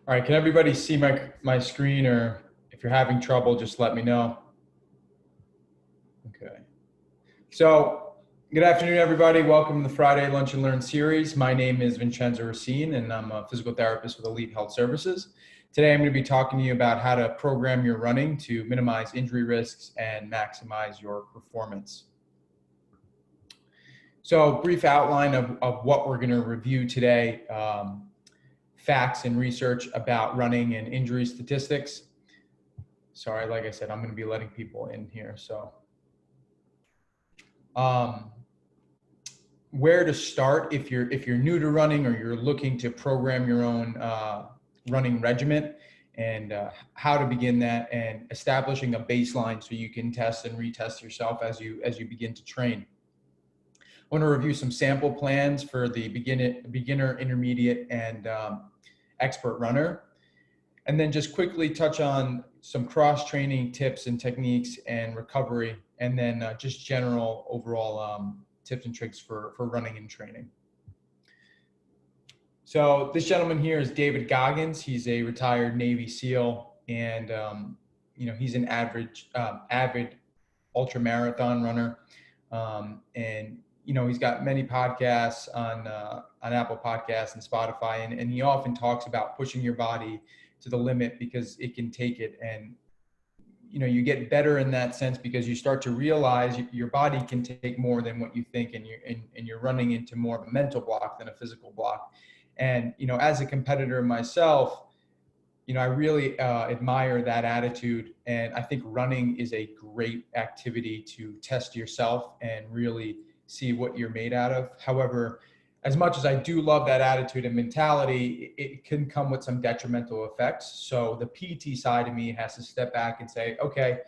All right, can everybody see my screen, or if you're having trouble, just let me know. Okay. So, good afternoon, everybody. Welcome to the Friday Lunch and Learn series. My name is Vicenczo Recine, and I'm a physical therapist with Elite Health Services. Today, I'm going to be talking to you about how to program your running to minimize injury risks and maximize your performance. So, brief outline of what we're going to review today. Facts and research about running and injury statistics. Sorry, like I said, I'm going to be letting people in here. So where to start if you're new to running or you're looking to program your own running regimen, and how to begin that, and establishing a baseline so you can test and retest yourself as you begin to train. I want to review some sample plans for the beginner, intermediate, and expert runner, and then just quickly touch on some cross-training tips and techniques and recovery, and then just general overall tips and tricks for running and training. So this gentleman here is David Goggins. He's a retired Navy SEAL, and he's an avid ultra marathon runner, and he's got many podcasts on Apple Podcasts and Spotify, and he often talks about pushing your body to the limit because it can take it. And you get better in that sense because you start to realize your body can take more than what you think, and you're running into more of a mental block than a physical block. And as a competitor myself, I really admire that attitude, and I think running is a great activity to test yourself and really see what you're made out of. However, as much as I do love that attitude and mentality, it can come with some detrimental effects. So the PT side of me has to step back and say, okay,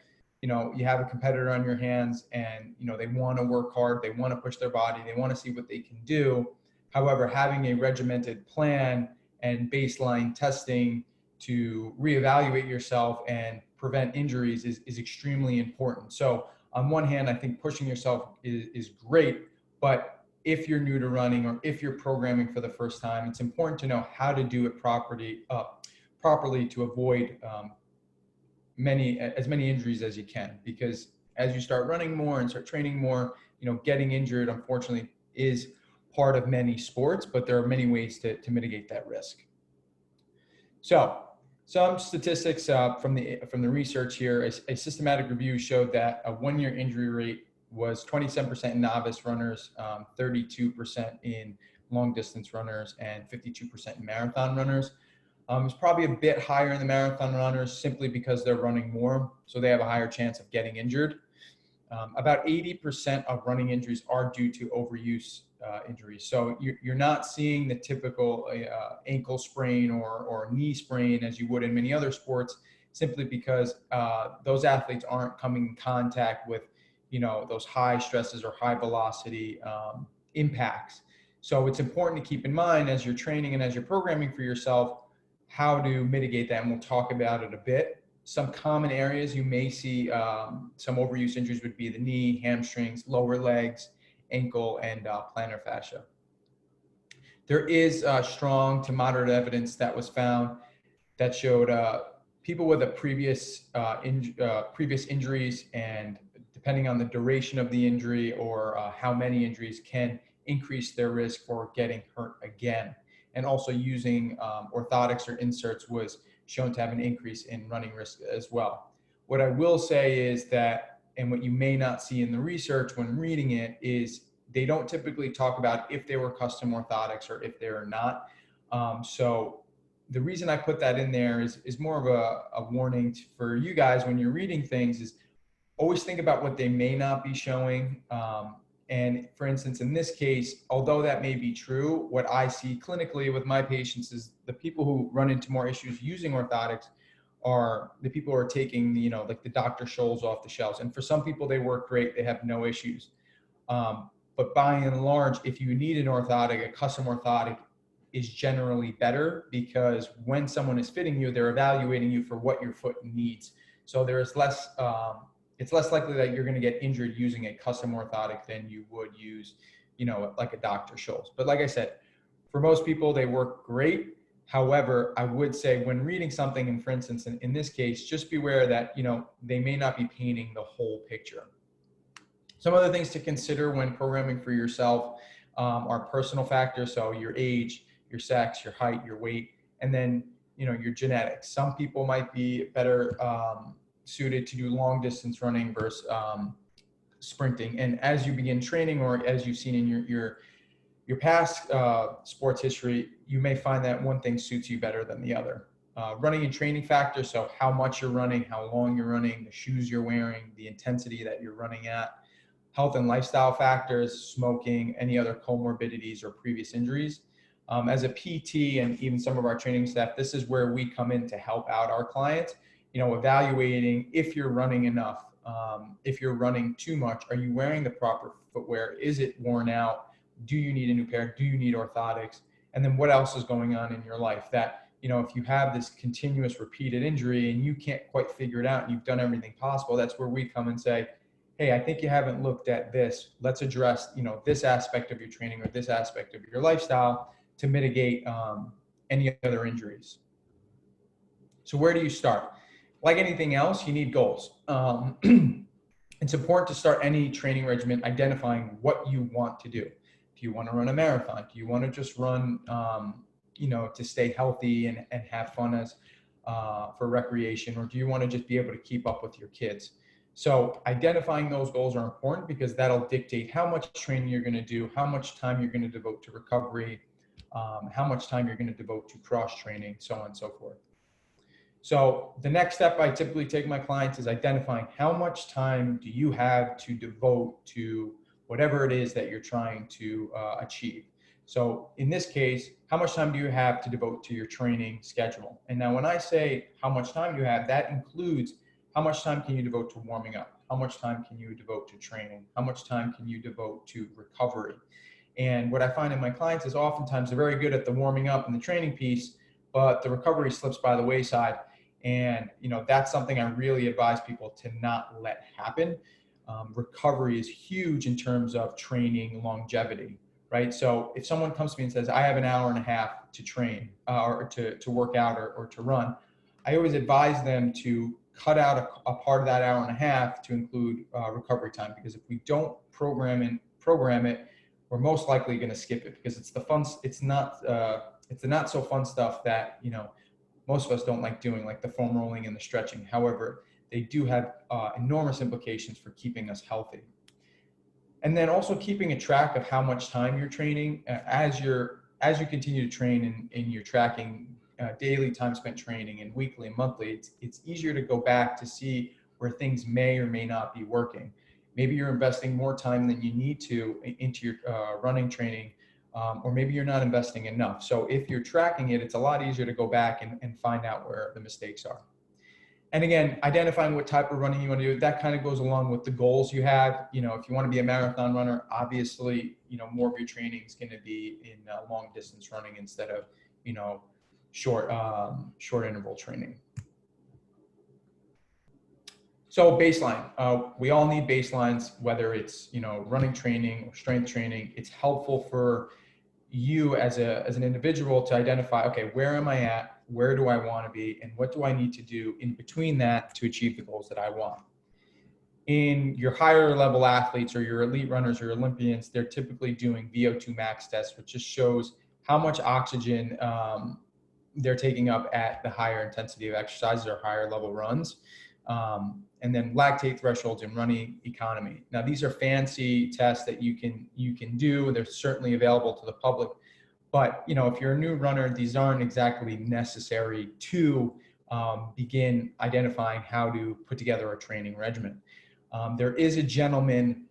you have a competitor on your hands, and they want to work hard, they want to push their body, they want to see what they can do. However, having a regimented plan and baseline testing to reevaluate yourself and prevent injuries is extremely important. So on one hand, I think pushing yourself is great, but if you're new to running or if you're programming for the first time, it's important to know how to do it properly to avoid as many injuries as you can. Because as you start running more and start training more, getting injured, unfortunately, is part of many sports, but there are many ways to mitigate that risk. So some statistics from the research here. A systematic review showed that a one-year injury rate was 27% in novice runners, 32% in long-distance runners, and 52% in marathon runners. It's probably a bit higher in the marathon runners simply because they're running more, so they have a higher chance of getting injured. About 80% of running injuries are due to overuse injuries. So you're not seeing the typical ankle sprain or knee sprain as you would in many other sports, simply because those athletes aren't coming in contact with those high stresses or high velocity impacts. So it's important to keep in mind as you're training and as you're programming for yourself how to mitigate that, and we'll talk about it a bit. Some common areas you may see some overuse injuries would be the knee, hamstrings, lower legs, ankle, and plantar fascia. There is strong to moderate evidence that was found that showed people with a previous injuries, and depending on the duration of the injury or how many injuries, can increase their risk for getting hurt again. And also using orthotics or inserts was shown to have an increase in running risk as well. What I will say is that, and what you may not see in the research when reading it, is they don't typically talk about if they were custom orthotics or if they are not. So the reason I put that in there is more of a warning for you guys when you're reading things, is always think about what they may not be showing. And for instance, in this case, although that may be true, what I see clinically with my patients is the people who run into more issues using orthotics are the people who are taking, like the Dr. Scholl's off the shelves. And for some people, they work great, they have no issues. But by and large, if you need an orthotic, a custom orthotic is generally better, because when someone is fitting you, they're evaluating you for what your foot needs. So there is less, it's less likely that you're going to get injured using a custom orthotic than you would use, like a Dr. Scholl's. But like I said, for most people, they work great. However, I would say when reading something, and for instance, in this case, just beware that, they may not be painting the whole picture. Some other things to consider when programming for yourself are personal factors. So your age, your sex, your height, your weight, and then, your genetics. Some people might be better suited to do long distance running versus sprinting. And as you begin training, or as you've seen in your past sports history, you may find that one thing suits you better than the other. Running and training factors, so how much you're running, how long you're running, the shoes you're wearing, the intensity that you're running at. Health and lifestyle factors, smoking, any other comorbidities or previous injuries. As a PT and even some of our training staff, this is where we come in to help out our clients, evaluating if you're running enough, if you're running too much, are you wearing the proper footwear? Is it worn out? Do you need a new pair? Do you need orthotics? And then what else is going on in your life that, if you have this continuous repeated injury and you can't quite figure it out and you've done everything possible, that's where we come and say, hey, I think you haven't looked at this. Let's address, this aspect of your training or this aspect of your lifestyle to mitigate any other injuries. So where do you start? Like anything else, you need goals. It's important to start any training regimen identifying what you want to do. Do you want to run a marathon? Do you want to just run, to stay healthy and have fun as for recreation? Or do you want to just be able to keep up with your kids? So identifying those goals are important because that'll dictate how much training you're going to do, how much time you're going to devote to recovery, how much time you're going to devote to cross training, so on and so forth. So the next step I typically take my clients is identifying how much time do you have to devote to whatever it is that you're trying to achieve. So in this case, how much time do you have to devote to your training schedule? And now when I say how much time you have, that includes how much time can you devote to warming up? How much time can you devote to training? How much time can you devote to recovery? And what I find in my clients is oftentimes they're very good at the warming up and the training piece, but the recovery slips by the wayside. And, that's something I really advise people to not let happen. Recovery is huge in terms of training longevity, right? So if someone comes to me and says, I have an hour and a half to train or to work out or to run, I always advise them to cut out a part of that hour and a half to include recovery time, because if we don't program it, we're most likely going to skip it because it's the fun. It's the not so fun stuff that, most of us don't like doing, like the foam rolling and the stretching. However, they do have enormous implications for keeping us healthy. And then also keeping a track of how much time you're training as you continue to train and you're tracking daily time spent training and weekly and monthly. It's easier to go back to see where things may or may not be working. Maybe you're investing more time than you need to into your running training, or maybe you're not investing enough. So if you're tracking it, it's a lot easier to go back and find out where the mistakes are. And again, identifying what type of running you want to do, that kind of goes along with the goals you have. If you want to be a marathon runner, obviously, more of your training is going to be in long distance running instead of, short interval training. So baseline, we all need baselines, whether it's, running training or strength training. It's helpful for you as an individual to identify, okay, where am I at? Where do I want to be? And what do I need to do in between that to achieve the goals that I want? In your higher level athletes or your elite runners or Olympians, they're typically doing VO2 max tests, which just shows how much oxygen they're taking up at the higher intensity of exercises or higher level runs. And then lactate thresholds and running economy. Now, these are fancy tests that you can do. They're certainly available to the public. But, if you're a new runner, these aren't exactly necessary to begin identifying how to put together a training regimen. There is a gentleman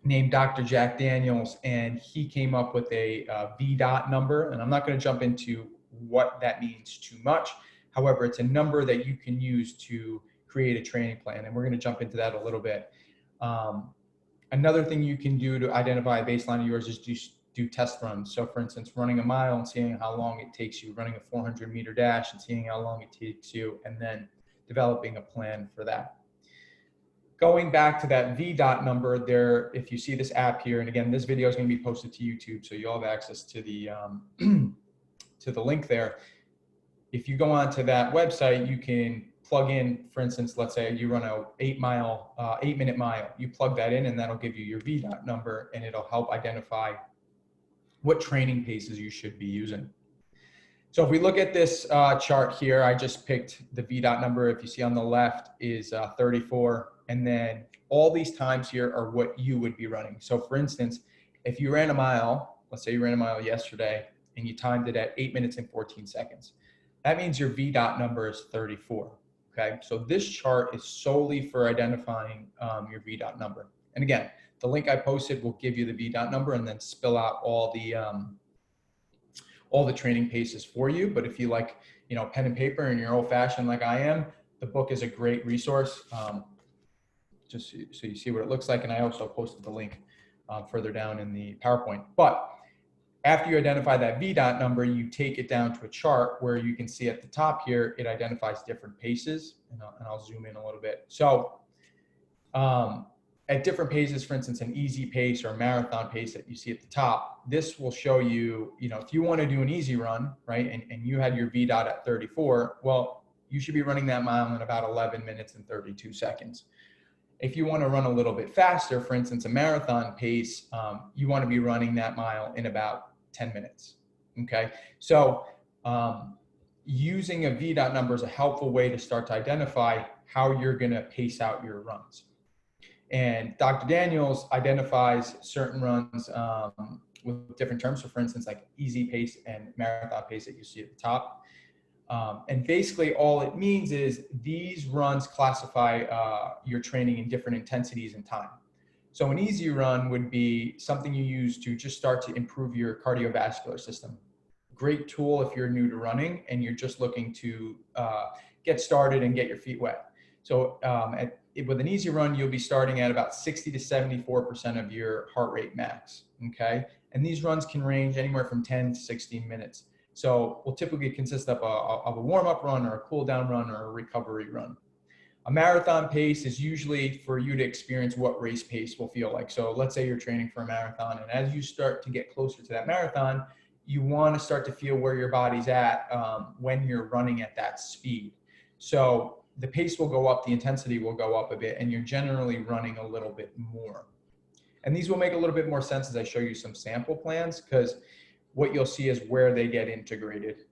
named Dr. Jack Daniels, and he came up with a VDOT number. And I'm not going to jump into what that means too much. However, it's a number that you can use to create a training plan. And we're going to jump into that a little bit. Another thing you can do to identify a baseline of yours is do test runs. So for instance, running a mile and seeing how long it takes you, running a 400-meter dash and seeing how long it takes you, and then developing a plan for that. Going back to that VDOT number there, if you see this app here, and again, this video is going to be posted to YouTube, so you'll have access to the to the link there. If you go onto that website, you can plug in, for instance, let's say you run a 8-minute mile. You plug that in and that'll give you your VDOT number, and it'll help identify what training paces you should be using. So if we look at this chart here, I just picked the VDOT number. If you see on the left is 34. And then all these times here are what you would be running. So for instance, if you ran a mile, let's say you ran a mile yesterday and you timed it at 8 minutes and 14 seconds. That means your VDOT number is 34. Okay, so this chart is solely for identifying your VDOT number. And again, the link I posted will give you the VDOT number and then spill out all the training paces for you. But if you like, pen and paper and you're old fashioned like I am, the book is a great resource. Just so you see what it looks like. And I also posted the link further down in the PowerPoint. But after you identify that VDOT number, you take it down to a chart where you can see at the top here, it identifies different paces. And I'll zoom in a little bit. So at different paces, for instance, an easy pace or a marathon pace that you see at the top, this will show you, if you want to do an easy run, right, and you had your VDOT at 34, well, you should be running that mile in about 11 minutes and 32 seconds. If you want to run a little bit faster, for instance, a marathon pace, you want to be running that mile in about 10 minutes. Okay. So using a VDOT number is a helpful way to start to identify how you're going to pace out your runs. And Dr. Daniels identifies certain runs with different terms. So for instance, like easy pace and marathon pace that you see at the top. And basically all it means is these runs classify your training in different intensities and time. So an easy run would be something you use to just start to improve your cardiovascular system. Great tool if you're new to running and you're just looking to get started and get your feet wet. So with an easy run, you'll be starting at about 60 to 74% of your heart rate max, okay? And these runs can range anywhere from 10 to 16 minutes. So will typically consist of a warm-up run or a cool-down run or a recovery run. A marathon pace is usually for you to experience what race pace will feel like. So let's say you're training for a marathon, and as you start to get closer to that marathon, you want to start to feel where your body's at when you're running at that speed. So the pace will go up, the intensity will go up a bit, and you're generally running a little bit more. And these will make a little bit more sense as I show you some sample plans, because what you'll see is where they get integrated.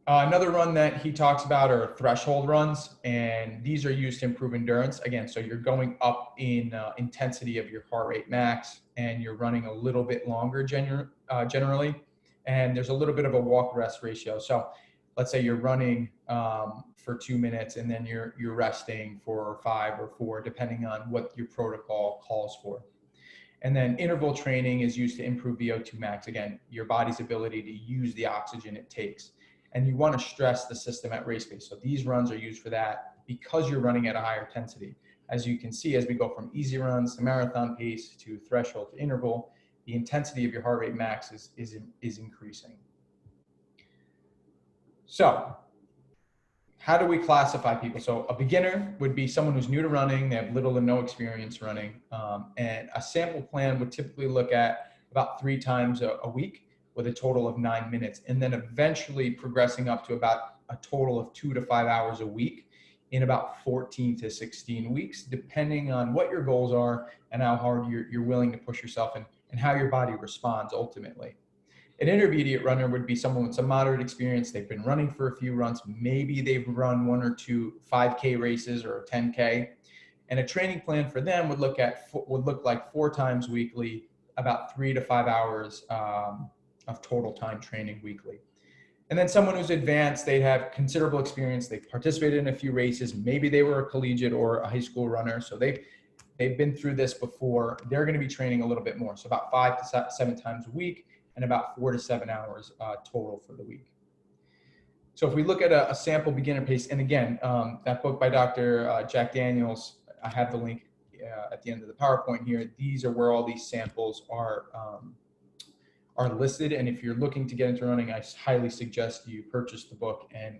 Another run that he talks about are threshold runs, and these are used to improve endurance. Again, so you're going up in intensity of your heart rate max, and you're running a little bit longer generally, and there's a little bit of a walk-rest ratio. So let's say you're running for 2 minutes, and then you're resting for 5 or 4, depending on what your protocol calls for. And then interval training is used to improve VO2 max. Again, your body's ability to use the oxygen it takes. And you want to stress the system at race pace. So these runs are used for that because you're running at a higher intensity. As you can see, as we go from easy runs to marathon pace to threshold to interval, the intensity of your heart rate max is increasing. So how do we classify people? So a beginner would be someone who's new to running. They have little to no experience running. And a sample plan would typically look at about 3 times a week with a total of 9 minutes, and then eventually progressing up to about a total of 2 to 5 hours a week in about 14 to 16 weeks, depending on what your goals are and how hard you're willing to push yourself and how your body responds ultimately. An intermediate runner would be someone with some moderate experience. They've been running for a few runs. Maybe they've run 1 or 2 5K races or a 10K. And a training plan for them would look like 4 times weekly, about 3 to 5 hours of total time training weekly. And then someone who's advanced, they have considerable experience. They've participated in a few races. Maybe they were a collegiate or a high school runner. So they've been through this before. They're going to be training a little bit more. So about 5 to 7 times a week and about 4 to 7 hours total for the week. So if we look at a sample beginner pace, and again, that book by Dr. Jack Daniels, I have the link at the end of the PowerPoint here. These are where all these samples are listed. And if you're looking to get into running, I highly suggest you purchase the book and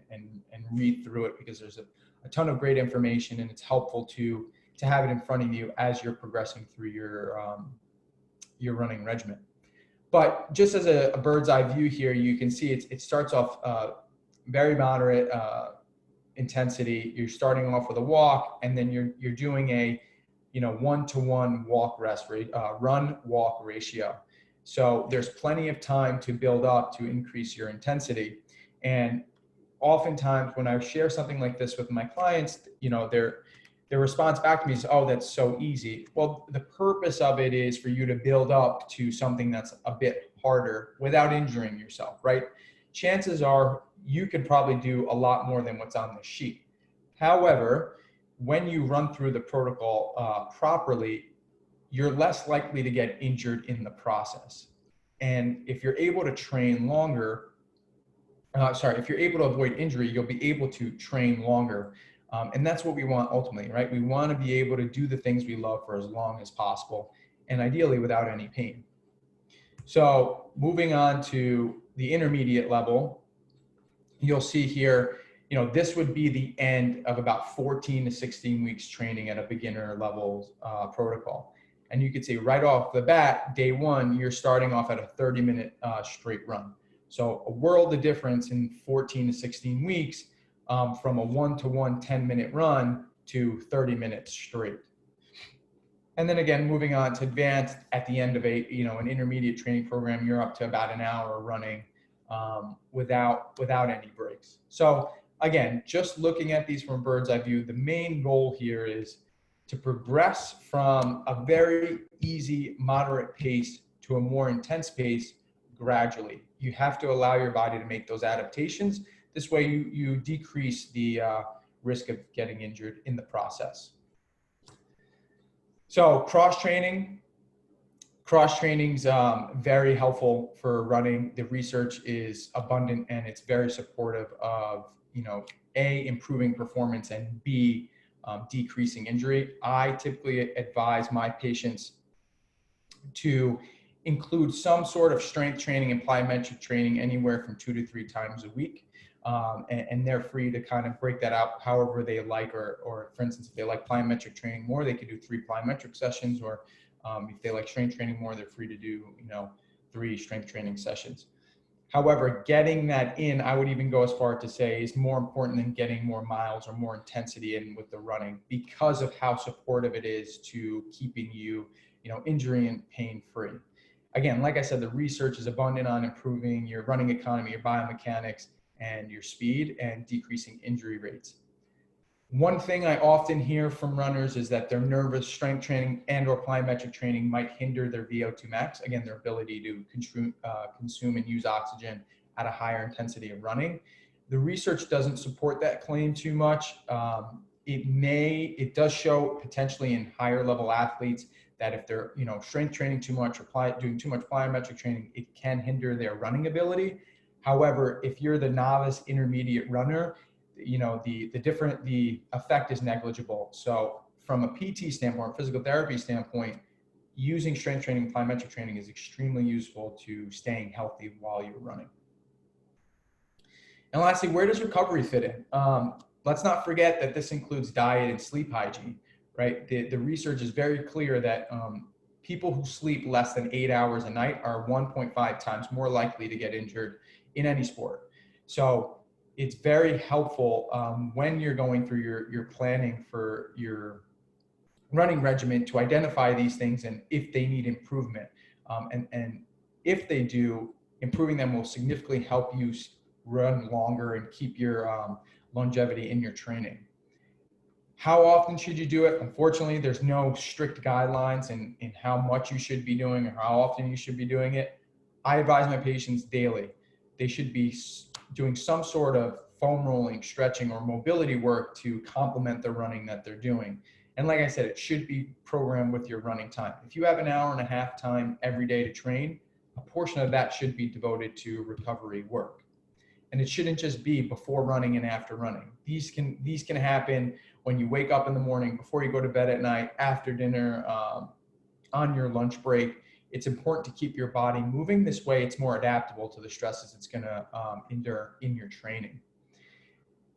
read through it, because there's a ton of great information, and it's helpful to have it in front of you as you're progressing through your running regimen. But just as a bird's eye view here, you can see it starts off very moderate intensity. You're starting off with a walk, and then you're doing a 1-to-1 run walk ratio. So there's plenty of time to build up to increase your intensity. And oftentimes when I share something like this with my clients, their response back to me is, "Oh, that's so easy." Well, the purpose of it is for you to build up to something that's a bit harder without injuring yourself, right? Chances are you could probably do a lot more than what's on the sheet. However, when you run through the protocol properly, you're less likely to get injured in the process. And if you're able to train longer, if you're able to avoid injury, you'll be able to train longer. And that's what we want ultimately, right? We want to be able to do the things we love for as long as possible, and ideally without any pain. So moving on to the intermediate level, you'll see here, this would be the end of about 14 to 16 weeks training at a beginner level protocol. And you could see right off the bat, day one, you're starting off at a 30-minute straight run. So a world of difference in 14 to 16 weeks from a 1-to-1 10-minute run to 30 minutes straight. And then again, moving on to advanced, at the end of an intermediate training program, you're up to about an hour running without any breaks. So again, just looking at these from a bird's eye view, the main goal here is to progress from a very easy, moderate pace to a more intense pace gradually. You have to allow your body to make those adaptations. This way you decrease the risk of getting injured in the process. So cross-training's very helpful for running. The research is abundant and it's very supportive of, A, improving performance, and B, decreasing injury. I typically advise my patients to include some sort of strength training and plyometric training anywhere from 2 to 3 times a week. And they're free to kind of break that out however they like, or for instance, if they like plyometric training more, they could do 3 plyometric sessions, or if they like strength training more, they're free to do, 3 strength training sessions. However, getting that in, I would even go as far to say, is more important than getting more miles or more intensity in with the running, because of how supportive it is to keeping you, injury and pain free. Again, like I said, the research is abundant on improving your running economy, your biomechanics, and your speed, and decreasing injury rates. One thing I often hear from runners is that their nervous strength training and or plyometric training might hinder their VO2 max, again, their ability to consume and use oxygen at a higher intensity of running. The research doesn't support that claim too much. It does show potentially in higher level athletes that if they're strength training too much or doing too much plyometric training, it can hinder their running ability. However, if you're the novice intermediate runner, the effect is negligible. So from a PT standpoint, physical therapy standpoint, using strength training, plyometric training is extremely useful to staying healthy while you're running. And lastly, where does recovery fit in? Let's not forget that this includes diet and sleep hygiene, right? The research is very clear that people who sleep less than 8 hours a night are 1.5 times more likely to get injured in any sport. So it's very helpful when you're going through your planning for your running regimen to identify these things and if they need improvement. And if they do, improving them will significantly help you run longer and keep your longevity in your training. How often should you do it? Unfortunately, there's no strict guidelines in how much you should be doing or how often you should be doing it. I advise my patients daily. They should be doing some sort of foam rolling, stretching, or mobility work to complement the running that they're doing. And like I said, it should be programmed with your running time. If you have an hour and a half time every day to train, a portion of that should be devoted to recovery work. And it shouldn't just be before running and after running. These can happen when you wake up in the morning, before you go to bed at night, after dinner, on your lunch break. It's important to keep your body moving. This way it's more adaptable to the stresses it's going to endure in your training.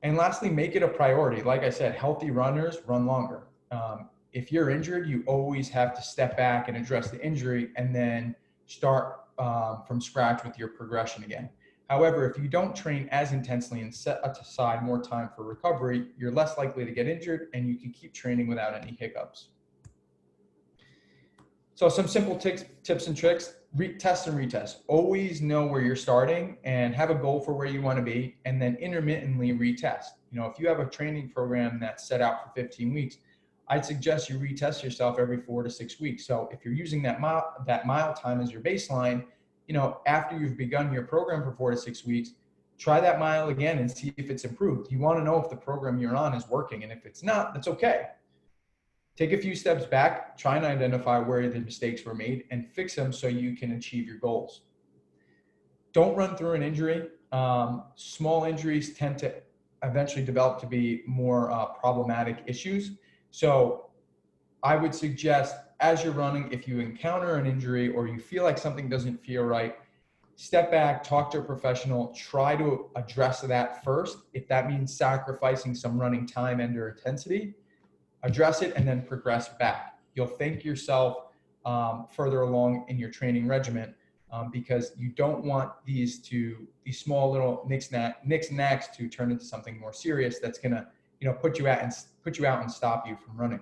And lastly, make it a priority. Like I said, healthy runners run longer. If you're injured, you always have to step back and address the injury and then start from scratch with your progression again. However, if you don't train as intensely and set aside more time for recovery, you're less likely to get injured and you can keep training without any hiccups. So some simple tips and tricks: test and retest. Always know where you're starting and have a goal for where you want to be, and then intermittently retest. If you have a training program that's set out for 15 weeks, I'd suggest you retest yourself every 4 to 6 weeks. So if you're using that mile time as your baseline, after you've begun your program for 4 to 6 weeks, try that mile again and see if it's improved. You want to know if the program you're on is working, and if it's not, that's okay. Take a few steps back, try and identify where the mistakes were made and fix them so you can achieve your goals. Don't run through an injury. Small injuries tend to eventually develop to be more problematic issues. So I would suggest, as you're running, if you encounter an injury or you feel like something doesn't feel right, step back, talk to a professional, try to address that first. If that means sacrificing some running time and/or intensity, address it and then progress back. You'll thank yourself further along in your training regimen, because you don't want these small little nicks and knacks to turn into something more serious that's gonna put you out and stop you from running.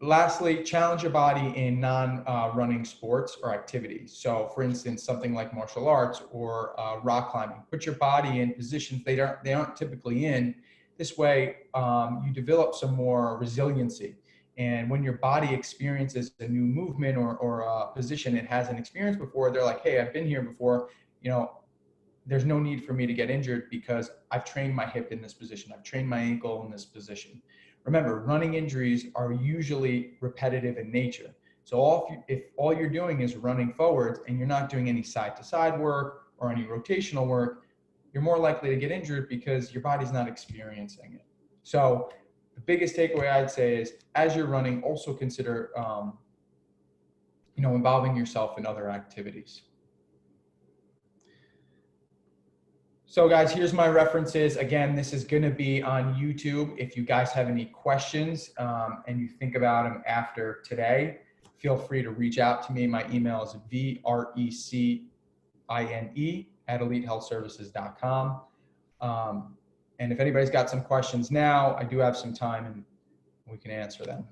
Lastly, challenge your body in non-running sports or activities. So for instance, something like martial arts or rock climbing. Put your body in positions they aren't typically in. This way, you develop some more resiliency. And when your body experiences a new movement or a position it hasn't experienced before, they're like, hey, I've been here before. There's no need for me to get injured because I've trained my hip in this position. I've trained my ankle in this position. Remember, running injuries are usually repetitive in nature. So if all you're doing is running forwards and you're not doing any side-to-side work or any rotational work, you're more likely to get injured because your body's not experiencing it. So the biggest takeaway I'd say is, as you're running, also consider involving yourself in other activities. So guys, here's my references. Again, this is going to be on YouTube. If you guys have any questions and you think about them after today, feel free to reach out to me. My email is vrecine@elitehealthservices.com. And if anybody's got some questions now, I do have some time and we can answer them.